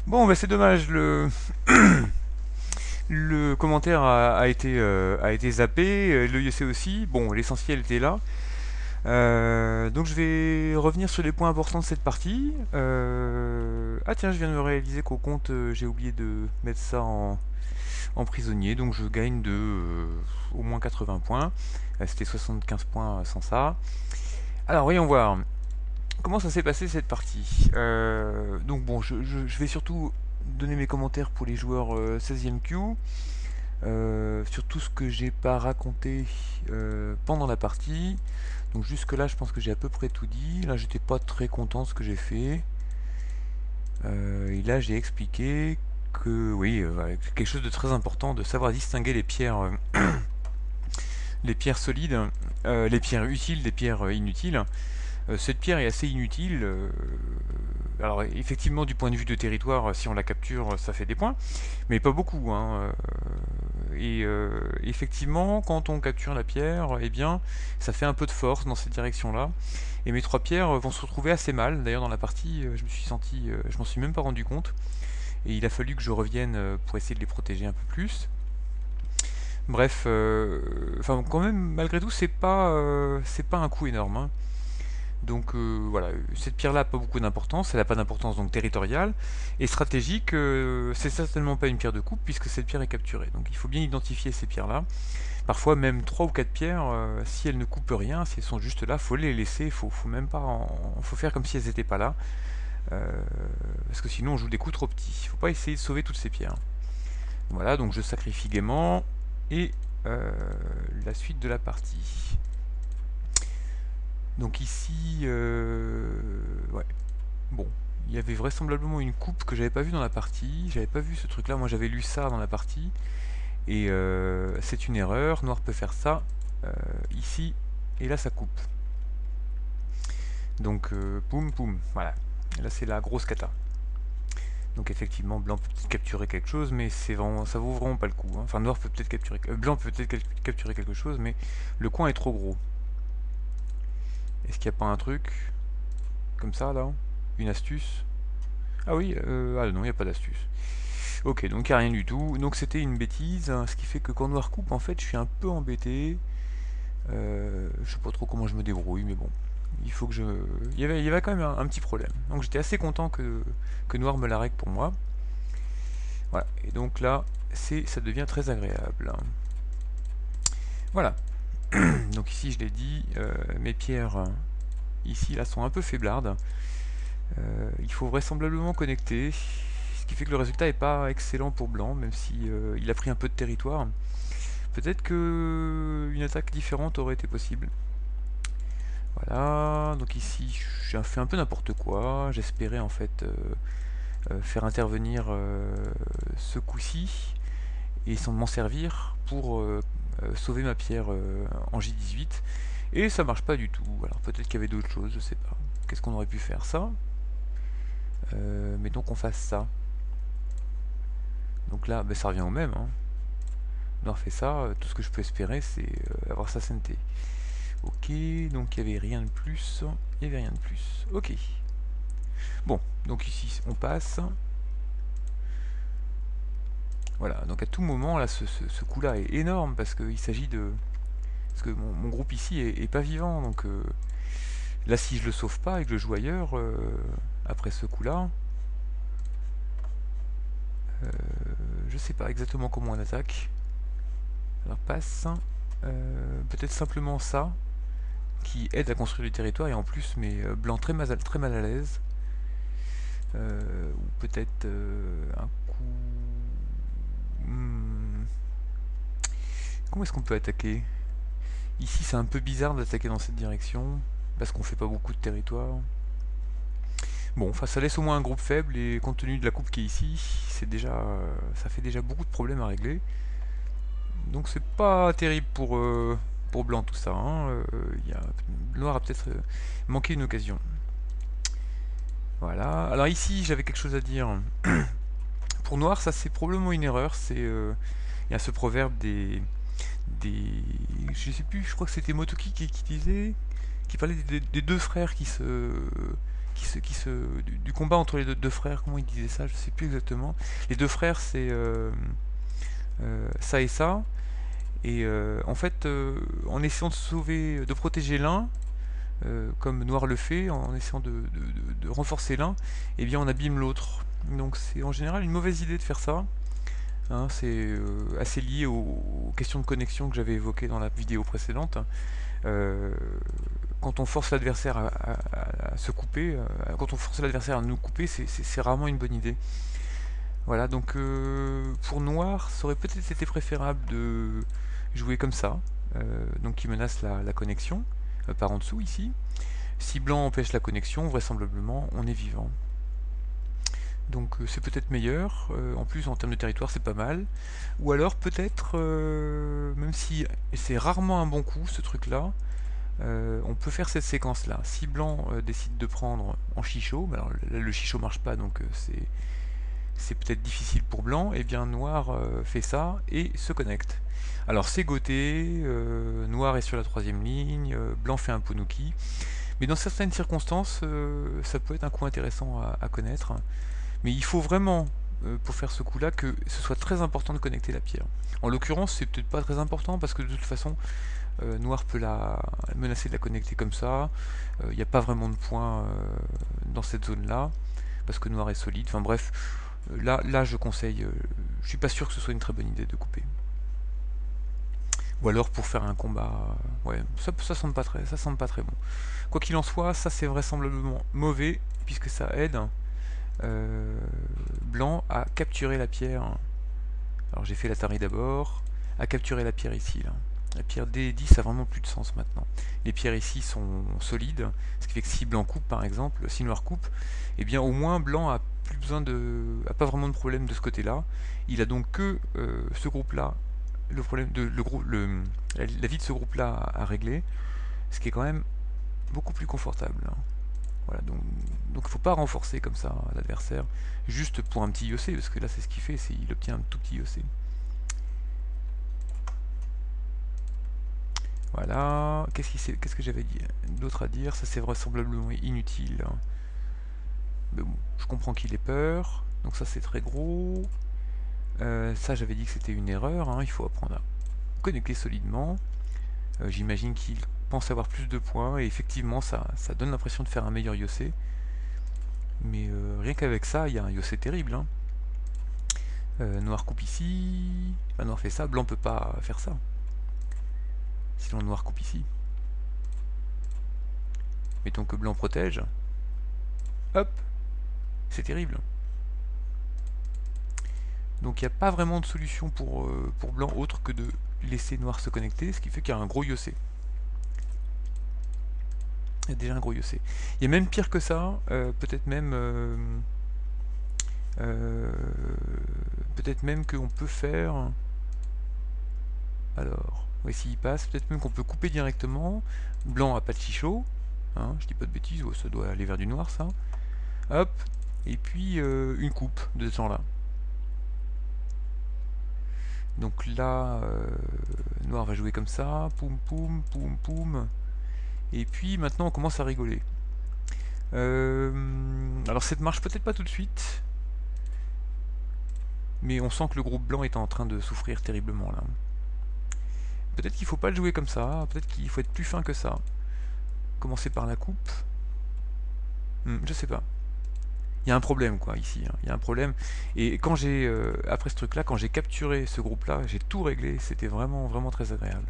Bon, bah c'est dommage, le commentaire a été zappé, le IEC aussi. Bon, l'essentiel était là. Donc je vais revenir sur les points importants de cette partie. Ah tiens, je viens de me réaliser qu'au compte, j'ai oublié de mettre ça en prisonnier. Donc je gagne au moins 80 points. C'était 75 points sans ça. Alors voyons voir. Comment ça s'est passé cette partie? Donc bon, je vais surtout donner mes commentaires pour les joueurs 16e Q, sur tout ce que j'ai pas raconté pendant la partie. Donc jusque là je pense que j'ai à peu près tout dit. Là j'étais pas très content de ce que j'ai fait. Et là j'ai expliqué que oui, voilà, quelque chose de très important, de savoir distinguer les pierres solides, les pierres utiles des pierres inutiles. Cette pierre est assez inutile. Alors effectivement du point de vue de territoire, si on la capture, ça fait des points, mais pas beaucoup, hein. Effectivement, quand on capture la pierre, eh bien, ça fait un peu de force dans cette direction-là. Et mes trois pierres vont se retrouver assez mal. D'ailleurs, dans la partie, je m'en suis même pas rendu compte. Et il a fallu que je revienne pour essayer de les protéger un peu plus. Bref, enfin quand même, malgré tout, c'est pas un coût énorme, hein. Donc voilà, cette pierre-là n'a pas beaucoup d'importance, elle n'a pas d'importance donc territoriale, et stratégique, c'est certainement pas une pierre de coupe puisque cette pierre est capturée. Donc il faut bien identifier ces pierres-là. Parfois même 3 ou 4 pierres, si elles ne coupent rien, si elles sont juste là, faut les laisser, faut même pas faut faire comme si elles n'étaient pas là, euh, parce que sinon on joue des coups trop petits. Il faut pas essayer de sauver toutes ces pierres. Voilà, donc je sacrifie gaiement, et la suite de la partie. Donc ici, ouais, bon, il y avait vraisemblablement une coupe que j'avais pas vue dans la partie. J'avais pas vu ce truc-là. Moi, j'avais lu ça dans la partie. Et c'est une erreur. Noir peut faire ça ici. Et là, ça coupe. Donc, poum, poum. Voilà. Et là, c'est la grosse cata. Donc, effectivement, blanc peut peut-être capturer quelque chose, mais ça vaut vraiment pas le coup, hein. Enfin, noir peut peut-être capturer. Blanc peut peut-être capturer quelque chose, mais le coin est trop gros. Est-ce qu'il n'y a pas un truc comme ça, là? Une astuce? Ah oui, ah non, il n'y a pas d'astuce. Ok, donc il n'y a rien du tout. Donc c'était une bêtise, hein, ce qui fait que quand noir coupe, en fait, je suis un peu embêté. Je sais pas trop comment je me débrouille, mais bon. Il faut que je. Il y avait quand même un petit problème. Donc j'étais assez content que noir me la règle pour moi. Voilà. Et donc là, ça devient très agréable. Voilà. Donc ici, je l'ai dit, mes pierres ici là sont un peu faiblardes. Il faut vraisemblablement connecter, ce qui fait que le résultat n'est pas excellent pour blanc, même si il a pris un peu de territoire. Peut-être que une attaque différente aurait été possible. Voilà, donc ici j'ai fait un peu n'importe quoi. J'espérais en fait faire intervenir ce coup-ci et s'en m'en servir pour sauver ma pierre en J18. Et ça marche pas du tout. Alors peut-être qu'il y avait d'autres choses, je sais pas. Qu'est-ce qu'on aurait pu faire ça? Mais donc on fasse ça. Donc là, ben, ça revient au même, hein. Noir fait ça, tout ce que je peux espérer c'est avoir sa sainteté. Ok, donc il n'y avait rien de plus. Il n'y avait rien de plus. Ok. Bon, donc ici on passe. Voilà, donc à tout moment, là, ce coup-là est énorme parce qu'il s'agit de. Parce que mon groupe ici est pas vivant, donc là, si je le sauve pas et que je joue ailleurs, après ce coup-là, euh, je sais pas exactement comment on attaque. Alors passe. Peut-être simplement ça, qui aide à construire du territoire, et en plus, mais blanc très mal à l'aise. Ou peut-être un coup. Hmm. Comment est-ce qu'on peut attaquer? Ici, c'est un peu bizarre d'attaquer dans cette direction, parce qu'on fait pas beaucoup de territoire. Bon, enfin, ça laisse au moins un groupe faible, et compte tenu de la coupe qui est ici, ça fait déjà beaucoup de problèmes à régler. Donc c'est pas terrible pour blanc tout ça, hein. Noir a peut-être manqué une occasion. Voilà. Alors ici, j'avais quelque chose à dire. Pour noir, ça c'est probablement une erreur. Il y a ce proverbe des, je sais plus, je crois que c'était Motoki qui disait, qui parlait des deux frères du combat entre les deux frères. Comment ils disaient ça, je sais plus exactement. Les deux frères, c'est ça et ça. Et en fait, en essayant de sauver, de protéger l'un, comme Noir le fait, en essayant de renforcer l'un, eh bien on abîme l'autre. Donc c'est en général une mauvaise idée de faire ça. Hein, c'est assez lié aux questions de connexion que j'avais évoquées dans la vidéo précédente. Euh, quand on force l'adversaire à se couper, quand on force l'adversaire à nous couper, c'est rarement une bonne idée. Voilà, donc pour Noir, ça aurait peut-être été préférable de jouer comme ça, donc qui menace la connexion, par en dessous ici. Si Blanc empêche la connexion, vraisemblablement, on est vivant. Donc c'est peut-être meilleur, en plus en termes de territoire c'est pas mal. Ou alors peut-être, même si c'est rarement un bon coup ce truc là, on peut faire cette séquence là. Si Blanc décide de prendre en chichot, alors là le chichot marche pas donc c'est peut-être difficile pour Blanc, et bien Noir fait ça et se connecte. Alors c'est Gauthier, Noir est sur la troisième ligne, Blanc fait un Ponouki, mais dans certaines circonstances ça peut être un coup intéressant à connaître. Mais il faut vraiment, pour faire ce coup-là, que ce soit très important de connecter la pierre. En l'occurrence, c'est peut-être pas très important parce que de toute façon, Noir peut la menacer de la connecter comme ça. Il n'y a pas vraiment de point dans cette zone-là parce que Noir est solide. Enfin bref, là je conseille. Je suis pas sûr que ce soit une très bonne idée de couper. Ou alors pour faire un combat, ouais, ça semble pas très bon. Quoi qu'il en soit, ça c'est vraisemblablement mauvais puisque ça aide. Blanc a capturé la pierre. Alors j'ai fait l'Atari d'abord, a capturé la pierre ici là. La pierre D10 a vraiment plus de sens maintenant. Les pierres ici sont solides, ce qui fait que si Blanc coupe par exemple, si Noir coupe, eh bien au moins Blanc a plus besoin a pas vraiment de problème de ce côté-là. Il a donc que ce groupe-là, le problème de la vie de ce groupe-là à régler, ce qui est quand même beaucoup plus confortable. Voilà, donc il ne faut pas renforcer comme ça l'adversaire, juste pour un petit Yossé, parce que là c'est ce qu'il fait, il obtient un tout petit Yossé. Voilà, qu'est-ce que j'avais dit d'autre à dire? Ça c'est vraisemblablement inutile. Mais bon, je comprends qu'il ait peur, donc ça c'est très gros. Ça j'avais dit que c'était une erreur, hein, il faut apprendre à connecter solidement. J'imagine qu'il pense avoir plus de points, et effectivement ça donne l'impression de faire un meilleur Yossé. Mais rien qu'avec ça, il y a un Yossé terrible. Hein. Noir coupe ici, enfin, Noir fait ça, Blanc peut pas faire ça. Sinon Noir coupe ici. Mettons que Blanc protège. Hop, c'est terrible. Donc il n'y a pas vraiment de solution pour Blanc autre que de laisser Noir se connecter, ce qui fait qu'il y a un gros Yossé. Il y a déjà un gros Yossé. Il y a même pire que ça, peut-être même qu'on peut faire... Alors, oui, s'il passe, peut-être même qu'on peut couper directement. Blanc a pas de chichot, hein, je dis pas de bêtises, ouais, ça doit aller vers du noir ça. Hop, et puis une coupe de ce genre-là. Donc là, Noir va jouer comme ça, poum poum, poum poum. Et puis maintenant on commence à rigoler. Alors ça ne marche peut-être pas tout de suite, mais on sent que le groupe blanc est en train de souffrir terriblement là. Peut-être qu'il faut pas le jouer comme ça, peut-être qu'il faut être plus fin que ça. Commencer par la coupe. Je sais pas. Il y a un problème quoi ici, hein. Il y a un problème. Et quand j'ai, après ce truc là, quand j'ai capturé ce groupe là, j'ai tout réglé, c'était vraiment vraiment très agréable.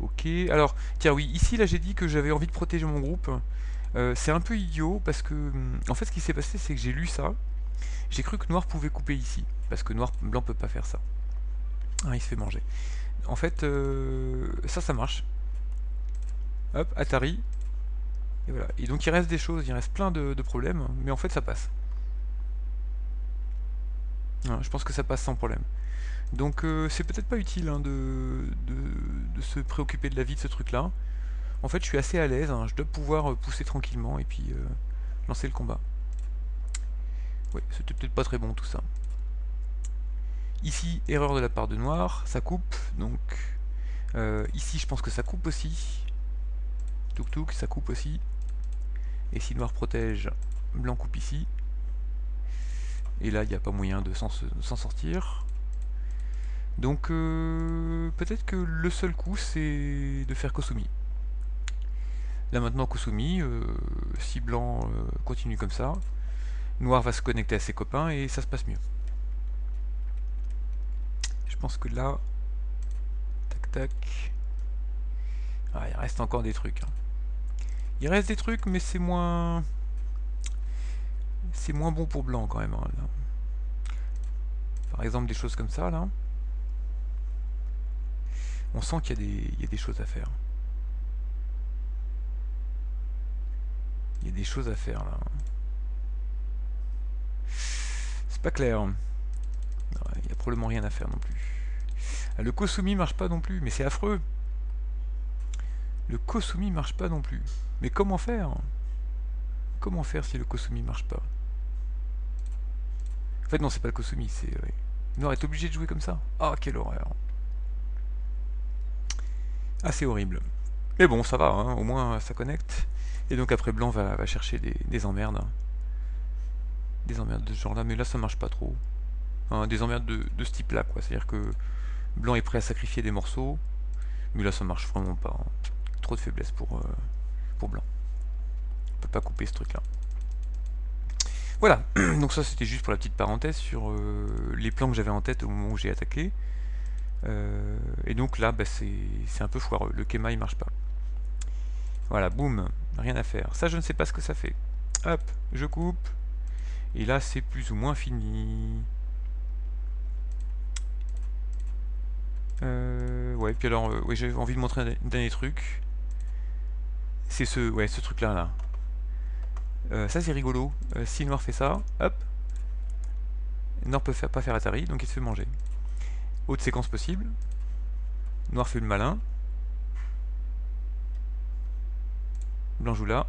Ok, alors, tiens oui, ici là j'ai dit que j'avais envie de protéger mon groupe. C'est un peu idiot parce que, en fait ce qui s'est passé c'est que j'ai lu ça, j'ai cru que Noir pouvait couper ici, parce que Blanc peut pas faire ça. Ah, il se fait manger. En fait, ça marche. Hop, Atari. Et voilà. Et donc il reste des choses, il reste plein de problèmes, mais en fait ça passe. Voilà, je pense que ça passe sans problème. Donc c'est peut-être pas utile hein, de se préoccuper de la vie de ce truc-là. En fait, je suis assez à l'aise, hein, je dois pouvoir pousser tranquillement et puis lancer le combat. Ouais, c'était peut-être pas très bon tout ça. Ici, erreur de la part de Noir, ça coupe, donc ici je pense que ça coupe aussi. Touk touk, ça coupe aussi. Et si noir protège, blanc coupe ici. Et là, il n'y a pas moyen de s'en sortir. Donc peut-être que le seul coup, c'est de faire Kosumi. Là maintenant, Kosumi, si blanc continue comme ça, noir va se connecter à ses copains et ça se passe mieux. Je pense que là, tac tac, ah, il reste encore des trucs. Hein. Il reste des trucs, mais c'est moins bon pour blanc quand même. Hein, là. Par exemple, des choses comme ça, là. On sent qu'il y a des choses à faire. Il y a des choses à faire, là. C'est pas clair. Il n'y a probablement rien à faire non plus. Le Kosumi marche pas non plus, mais c'est affreux. Le Kosumi marche pas non plus. Mais comment faire? Comment faire si le Kosumi marche pas? En fait non, c'est pas le Kosumi, c'est... Noir est obligé de jouer comme ça. Ah, quelle horreur. Ah, c'est horrible. Mais bon, ça va, hein, au moins ça connecte. Et donc après blanc va chercher des emmerdes. Des emmerdes de ce genre là, mais là ça marche pas trop. Hein, des emmerdes de ce type là, quoi. C'est-à-dire que blanc est prêt à sacrifier des morceaux, mais là ça marche vraiment pas. Hein. Trop de faiblesse pour blanc. On peut pas couper ce truc là. Voilà, donc ça c'était juste pour la petite parenthèse sur les plans que j'avais en tête au moment où j'ai attaqué. Et donc là bah, c'est un peu foireux, le Kema il marche pas. Voilà, boum, rien à faire. Ça je ne sais pas ce que ça fait. Hop, je coupe. Et là c'est plus ou moins fini. Ouais, puis alors, ouais, j'ai envie de montrer un dernier truc. C'est ce truc là. Ça c'est rigolo. Si noir fait ça, hop, noir peut pas faire Atari, donc il se fait manger. Autre séquence possible. Noir fait le malin. Blanc joue là.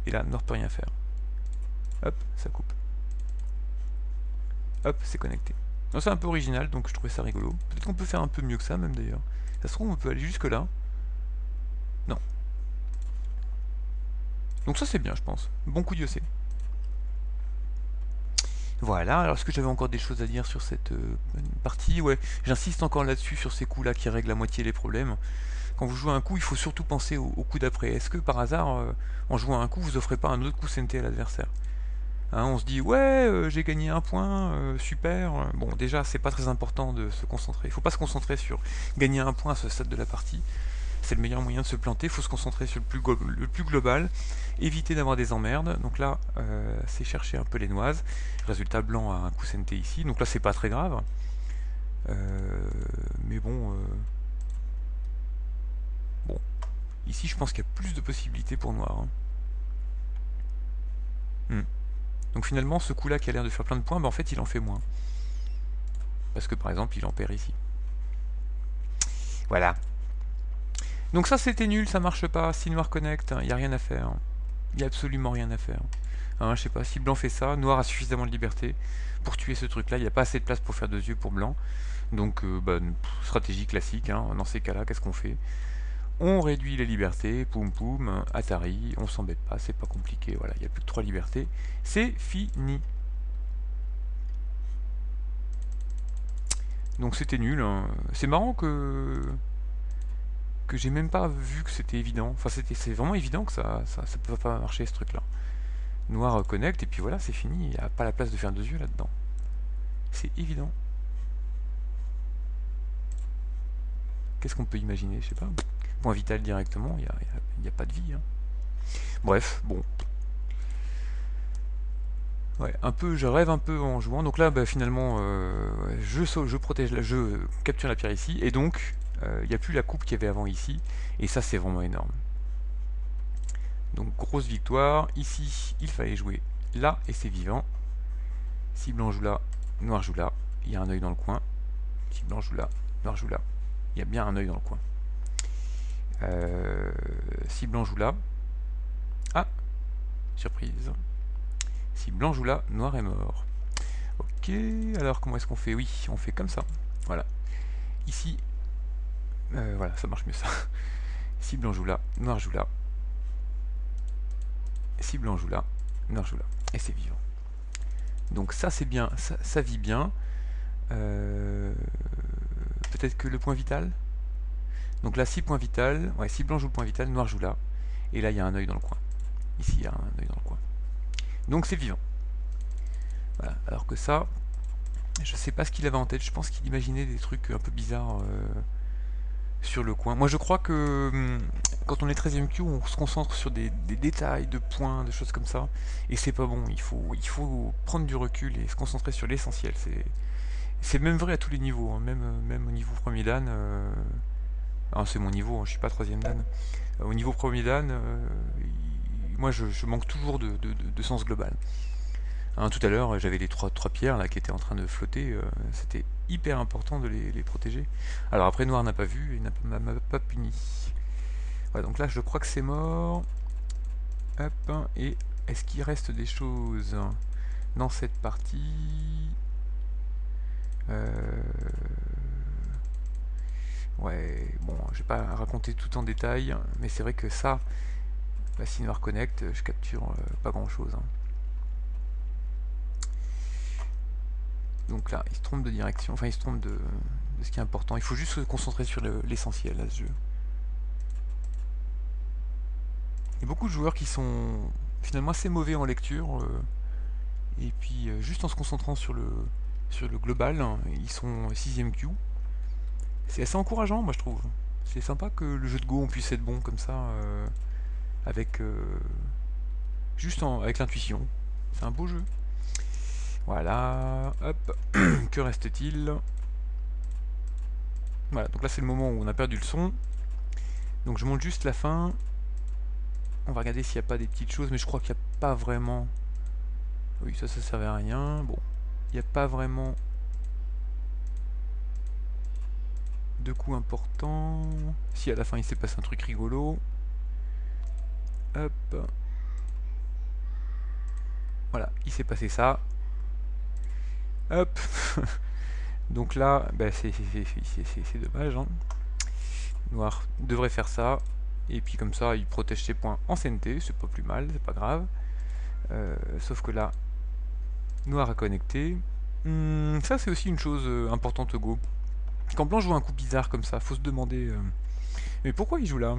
Et là, noir peut rien faire. Hop, ça coupe. Hop, c'est connecté. C'est un peu original, donc je trouvais ça rigolo. Peut-être qu'on peut faire un peu mieux que ça, même d'ailleurs. Ça se trouve, on peut aller jusque là. Non. Donc ça, c'est bien, je pense. Bon coup de C. Voilà, alors est-ce que j'avais encore des choses à dire sur cette partie? Ouais, j'insiste encore là-dessus, sur ces coups-là qui règlent la moitié des problèmes. Quand vous jouez un coup, il faut surtout penser au coup d'après. Est-ce que par hasard, en jouant un coup, vous offrez pas un autre coup CNT à l'adversaire? Hein, on se dit, ouais, j'ai gagné un point, super. Bon, déjà, c'est pas très important de se concentrer. Il faut pas se concentrer sur gagner un point à ce stade de la partie. C'est le meilleur moyen de se planter. Il faut se concentrer sur le plus global. Éviter d'avoir des emmerdes. Donc là, c'est chercher un peu les noises. Résultat, blanc a un coup CNT ici. Donc là, c'est pas très grave. Mais bon... Bon. Ici, je pense qu'il y a plus de possibilités pour noir. Hein. Donc finalement, ce coup-là qui a l'air de faire plein de points, bah en fait, il en fait moins. Parce que par exemple, il en perd ici. Voilà. Donc ça, c'était nul, ça marche pas. Si noir connecte, il n'y a rien à faire. Il n'y a absolument rien à faire. Hein, je sais pas, si blanc fait ça, noir a suffisamment de liberté pour tuer ce truc-là. Il n'y a pas assez de place pour faire 2 yeux pour blanc. Donc, bah, stratégie classique. Hein. Dans ces cas-là, qu'est-ce qu'on fait? On réduit les libertés, poum poum, Atari, on s'embête pas, c'est pas compliqué, voilà, il n'y a plus que 3 libertés, c'est fini. Donc c'était nul, hein. C'est marrant que j'ai même pas vu que c'était évident, enfin c'est vraiment évident que ça peut pas marcher ce truc là. Noir connecte et puis voilà, c'est fini, il n'y a pas la place de faire 2 yeux là-dedans. C'est évident. Qu'est-ce qu'on peut imaginer, je sais pas. Point vital directement, il n'y a pas de vie. Hein. Bref, bon. Ouais, je rêve un peu en jouant. Donc là, bah, finalement, je protège, je capture la pierre ici, et donc il n'y a plus la coupe qu'il y avait avant ici, et ça c'est vraiment énorme. Donc grosse victoire. Ici, il fallait jouer là, et c'est vivant. Si blanc joue là, noir joue là, il y a un œil dans le coin. Si blanc joue là, noir joue là, il y a bien un œil dans le coin. Si blanc joue là, ah, surprise. Si blanc joue là, noir est mort. Ok, alors comment est-ce qu'on fait? Oui, on fait comme ça. Voilà. Ici, voilà, ça marche mieux ça. Si blanc joue là, noir joue là. Il y a bien un œil dans le coin. Si blanc joue là, noir joue là, il y a un œil dans le coin. Ici, voilà, ça marche mieux ça. Ici, voilà, ça marche mieux ça. Voilà. Ici, voilà, ça marche mieux ça. Voilà. Ici, voilà, ça marche mieux ça. Si blanc joue là, noir joue là, Si blanc joue là, noir joue là. Et c'est vivant. Donc ça c'est bien, ça vit bien. Peut-être que le point vital. Donc là, si point vital, ouais, si blanc joue le point vital, noir joue là. Et là, il y a un œil dans le coin. Ici, il y a un œil dans le coin. Donc c'est vivant. Voilà. Alors que ça, je sais pas ce qu'il avait en tête. Je pense qu'il imaginait des trucs un peu bizarres sur le coin. Moi, je crois que quand on est 13ème Q, on se concentre sur des détails de points, de choses comme ça. Et c'est pas bon. Il faut prendre du recul et se concentrer sur l'essentiel. C'est même vrai à tous les niveaux. Hein. Même au niveau premier dan. C'est mon niveau, hein, je suis pas 3ème dan. Au niveau premier dan, moi je manque toujours de sens global. Hein, tout à l'heure, j'avais les trois pierres là qui étaient en train de flotter. C'était hyper important de les protéger. Alors après, Noir n'a pas vu et m'a pas puni. Voilà, donc là, je crois que c'est mort. Hop, et est-ce qu'il reste des choses dans cette partie? Ouais, bon, je vais pas raconter tout en détail, mais c'est vrai que ça, bah, si Noir connecte, je capture pas grand chose. Hein. Donc là, il se trompe de direction, enfin il se trompe de ce qui est important. Il faut juste se concentrer sur l'essentiel à ce jeu. Il y a beaucoup de joueurs qui sont finalement assez mauvais en lecture, et puis juste en se concentrant sur le global, hein, ils sont 6ème Q. C'est assez encourageant, moi je trouve. C'est sympa que le jeu de Go on puisse être bon comme ça, avec avec l'intuition. C'est un beau jeu. Voilà, hop, que reste-t-il? Voilà, donc là c'est le moment où on a perdu le son. Donc je monte juste la fin. On va regarder s'il n'y a pas des petites choses, mais je crois qu'il n'y a pas vraiment... Oui, ça servait à rien. Bon, il n'y a pas vraiment de coups importants. Si à la fin il s'est passé un truc rigolo. Hop. Voilà, il s'est passé ça. Hop. Donc là, bah, c'est dommage. Hein. Noir devrait faire ça. Et puis comme ça, il protège ses points en CNT. C'est pas plus mal, c'est pas grave. Sauf que là, Noir a connecté. Ça, c'est aussi une chose importante au Go. Quand Blanc joue un coup bizarre comme ça, faut se demander mais pourquoi il joue là?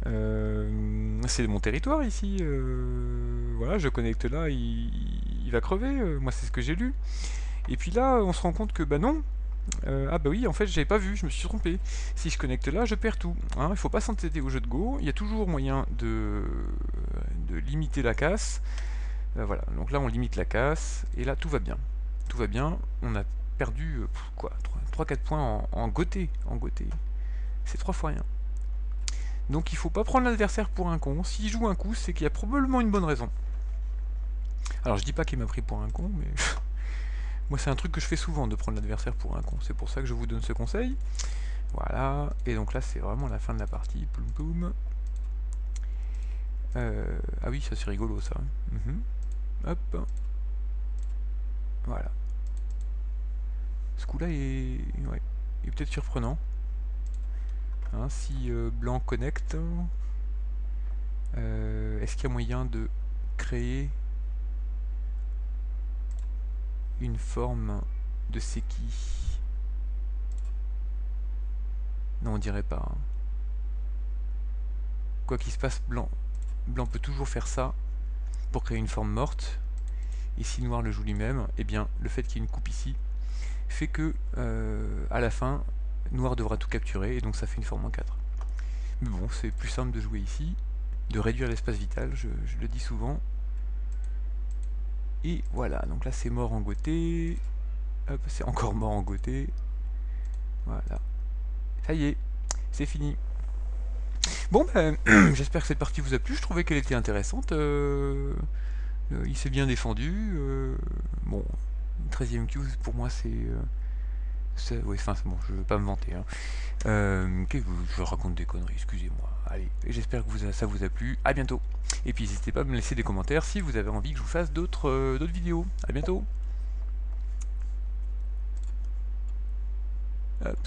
C'est mon territoire ici. Voilà, je connecte là, il va crever. Moi, c'est ce que j'ai lu. Et puis là, on se rend compte que bah non. Ah bah oui, en fait, j'avais pas vu, je me suis trompé. Si je connecte là, je perds tout. Hein, il faut pas s'entêter au jeu de Go. Il y a toujours moyen de limiter la casse. Voilà, donc là, on limite la casse. Et là, tout va bien. Tout va bien. On a perdu quoi 3-4 points en goté. C'est 3 fois rien. Donc il faut pas prendre l'adversaire pour un con. S'il joue un coup, c'est qu'il y a probablement une bonne raison. Alors je dis pas qu'il m'a pris pour un con, mais moi c'est un truc que je fais souvent, de prendre l'adversaire pour un con. C'est pour ça que je vous donne ce conseil. Voilà, et donc là c'est vraiment la fin de la partie. Ploum ploum. Ah oui, ça c'est rigolo ça. Hop. Voilà. Ce coup-là est peut-être surprenant. Hein, si Blanc connecte, est-ce qu'il y a moyen de créer une forme de Seki? Non, on dirait pas. Hein. Quoi qu'il se passe, Blanc peut toujours faire ça pour créer une forme morte. Et si Noir le joue lui-même, eh bien, le fait qu'il y ait une coupe ici fait que, à la fin, Noir devra tout capturer, et donc ça fait une forme en 4. Mais bon, c'est plus simple de jouer ici, de réduire l'espace vital, je le dis souvent. Et voilà, donc là c'est mort en goté. Hop, c'est encore mort en goté. Voilà. Ça y est, c'est fini. Bon, ben, j'espère que cette partie vous a plu, je trouvais qu'elle était intéressante. Il s'est bien défendu. Bon, 13ème Q, pour moi c'est... ouais, enfin, c'est bon, je ne veux pas me vanter. Hein. Je raconte des conneries, excusez-moi. Allez, j'espère que ça vous a plu. À bientôt. Et puis n'hésitez pas à me laisser des commentaires si vous avez envie que je vous fasse d'autres vidéos. À bientôt. Hop.